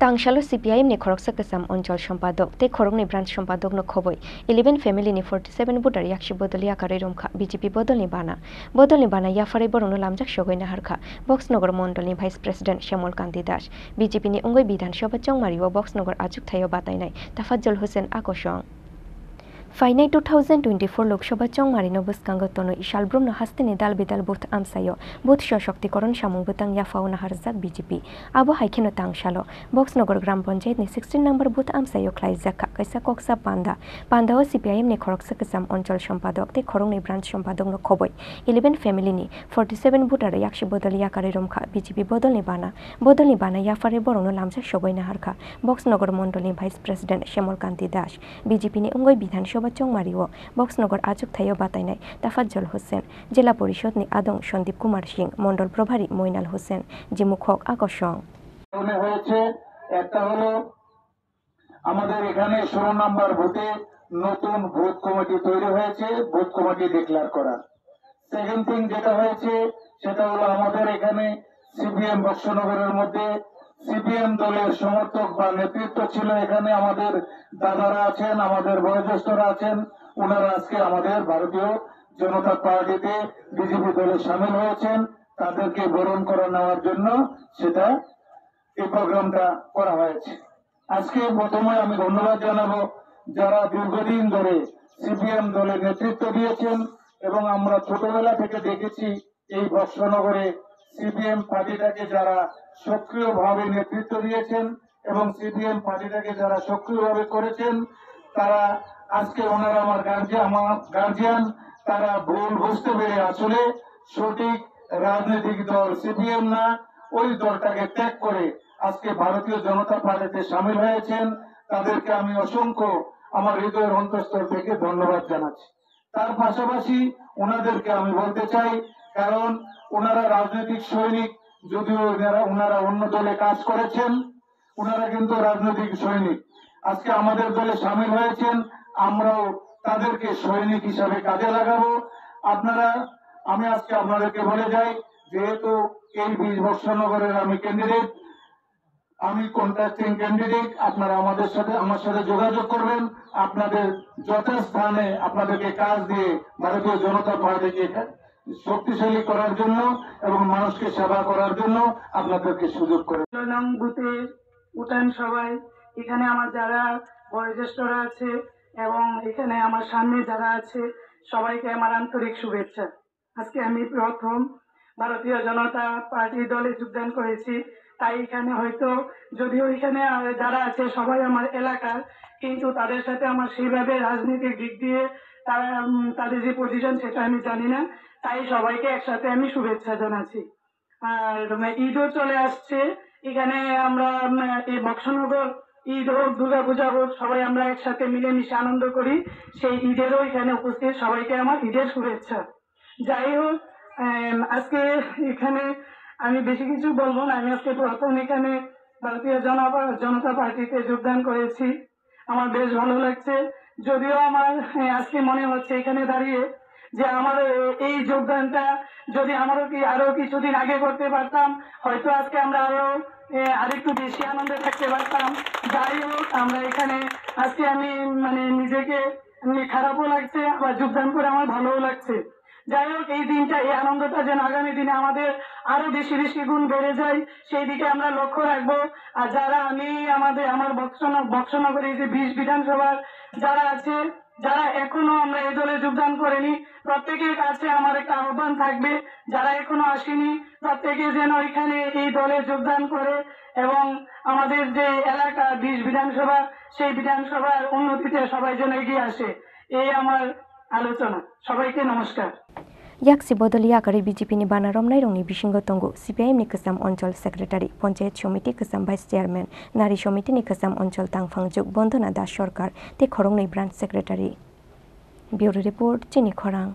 Tangshalo CPIM ni khorok sakasam onchol সম্পাদক te khorok ni branch সম্পাদক no khoboi 11 family ni 47 voter yakshi bodoli akare romkha BJP bodolni bana yafare borono lamjak shogoi na harkha Boxnogor mondol ni vice president Shamol Kanti Das BJP ni ongoi bidhan sabha chongmariwo Boxnogor ajuk thayo batainai Tafadzol Hussein Akosong Fainai 2024 Lok Sabha চংমারিনো বসকাঙ্গ তনো Ishal ব্রহ্ম হাস্তেনি দাল বিদাল booth আমসায় booth সশক্তিকরণ সামুং বুতাং ইয়াফাও নাহারজাক বিজেপি আবো হাইখেনো তাংশালো বক্সনগর গ্রাম পঞ্চায়েত ni 16 নম্বর বুথ আমসায় খ্লাইজাকা কাইসা কক্সা পান্দাও সিপিআইএম ni খরক সাকসাম অঞ্চল সম্পাদক তে খরং ni ব্রাঞ্চ সম্পাদক ন খবই 11 family ni 47 voter yakshi bodoli yakare romkha BJP বদলনি বানা ইয়াফারে বরনো লামজাক সগই নাহারখা বক্সনগর মন্ডল ni vice president Shyamal Kanti Das BJP ni অঙ্গই বিধানসভা চংমারিও বক্সনগর আজুক থাইও বাতাইনাই তাফাজ্জল হোসেন জেলা পরিষদ নি আদং সন্দীপ কুমার সিং মন্ডল প্রভারী মইনাল হোসেন জিমুখক আকর্ষণ হয়েছে একটা হলো আমাদের এখানে 16 নম্বর বুথে নতুন বুথ কমিটি তৈরি হয়েছে বুথ কমিটি ডিক্লেয়ার করা সেকেন্ড থিং যেটা হয়েছে সেটা হলো আমাদের এখানে সিপিএম বক্সনগরের মধ্যে সিপিএম দলের সমর্থক বা নেতৃত্ব ছিল এখানে আমাদের দাদারা আছেন আমাদের বয়োজ্যেষ্ঠরা আছেন ওনারা আজকে আমাদের ভারতীয় জনতা পার্টিতে বিজেপি দলে সামিল হয়েছেন তাদেরকে বরণ করে নেওয়ার জন্য সেটা এই প্রোগ্রামটা করা হয়েছে আজকে প্রথমে আমি ধন্যবাদ জানাবো যারা দীর্ঘদিন ধরে সিপিএম দলে নেতৃত্ব দিয়েছেন এবং আমরা ছোটবেলা থেকে দেখেছি এই বক্সনগরে সিপিএম পার্টিটাকে যারা সক্রিয়ভাবে নেতৃত্ব দিয়েছেন এবং সিপিএম পার্টিটাকে যারা সক্রিয়ভাবে করেছেন তারা আজকে ওনারা আমার গার্জিয়ান তারা ভুল বুঝতে পেরে আসলে সঠিক রাজনৈতিক দল সিপিএম না ওই দলটাকে ত্যাগ করে আজকে ভারতীয় জনতা পার্টিতে সামিল হয়েছেন তাদেরকে আমি অসংখ্য আমার হৃদয়ের অন্তঃস্থল থেকে ধন্যবাদ জানাচ্ছি তার পাশাপাশি ওনাদেরকে আমি বলতে চাই কারণ ওনারা রাজনৈতিক সৈনিক যদিও ওনারা অন্য দলে কাজ করেছেন ওনারা কিন্তু রাজনৈতিক সৈনিক আজকে আমাদের দলে সামিল হয়েছেন আমরাও তাদেরকে সৈনিক হিসাবে কাজে লাগাবো আমি আজকে আপনাদেরকে বলে যাই যেহেতু এই 20 বক্সনগরের আমি ক্যান্ডিডেট আমি কন্টেস্টিং ক্যান্ডিডেট আপনারা আমার সাথে যোগাযোগ করবেন আপনাদের যথাস্থানে আপনাদেরকে কাজ দিয়ে ভারতীয় জনতা পার্টিকে শক্তিশালী করার জন্য এবং মানুষকে সেবা করার জন্য আপনাদেরকে সুযোগ করে বুথে উঠান সবাই এখানে আমার যারা বয়োজ্যেষ্ঠরা আছে এবং এখানে আমার সামনে যারা আছে সবাইকে আমার আন্তরিক শুভেচ্ছা আজকে আমি প্রথম ভারতীয় জনতা পার্টি দলে যোগদান করেছি তাই এখানে হয়তো যদিও এখানে যারা আছে সবাই আমার এলাকার কিন্তু তাদের সাথে আমার সেইভাবে রাজনৈতিক দিক দিয়ে তাদের যে পজিশন সেটা আমি জানি না তাই সবাইকে একসাথে আমি শুভেচ্ছা জানাচ্ছি আর ঈদও চলে আসছে এখানে আমরা এই বক্সনগর ঈদ হোক দুর্গাপূজা হোক সবাই আমরা একসাথে মিলেমিশে আনন্দ করি সেই ঈদেরও এখানে উপস্থিত সবাইকে আমার ঈদের শুভেচ্ছা যাই হোক আজকে এখানে আমি বেশি কিছু বলবো না আমি আজকে প্রথম এখানে ভারতীয় জনতা পার্টিতে যোগদান করেছি আমার বেশ ভালো লাগছে যদিও আমার আজকে মনে হচ্ছে এখানে দাঁড়িয়ে যে আমার এই যোগদানটা যদি আরো কিছুদিন আগে করতে পারতাম হয়তো আজকে আমরা আরেকটু বেশি আনন্দে থাকতে পারতাম যাই হোক আমরা এখানে আজকে আমি নিজেকে খারাপও লাগছে আবার যোগদান করে আমার ভালোও লাগছে যাই হোক এই দিনটা এই আনন্দটা যেন আগামী দিনে আমাদের আরো বেশি বেশি গুণ বেড়ে যায় সেই দিকে আমরা লক্ষ্য রাখবো আর যারা আমার বক্সনগরে যে 20 বিধানসভার যারা আছে যারা এখনো আমরা এই দলে যোগদান করেনি প্রত্যেকের কাছে আমার একটা আহ্বান থাকবে যারা এখনো আসেনি প্রত্যেকে যেন এখানে এই দলে যোগদান করে এবং আমাদের যে এলাকা 20 বিধানসভা সেই বিধানসভার উন্নতিতে সবাই যেন এগিয়ে আসে এই আমার আলোচনা সবাইকে নমস্কার yakshi bodoli yakare BJP ni bana romnai rongni bisingo tongo CPIM ni kasam অঞ্চল সেক্রেটারি পঞ্চায়েত সমিতি kasam ভাইস চেয়ারম্যান নারী সমিতি ni kasam অঞ্চল তাংফাংjuk বন্দনা দাস সরকার তে খরং ni branch secretary bureau report চিনি খরাং।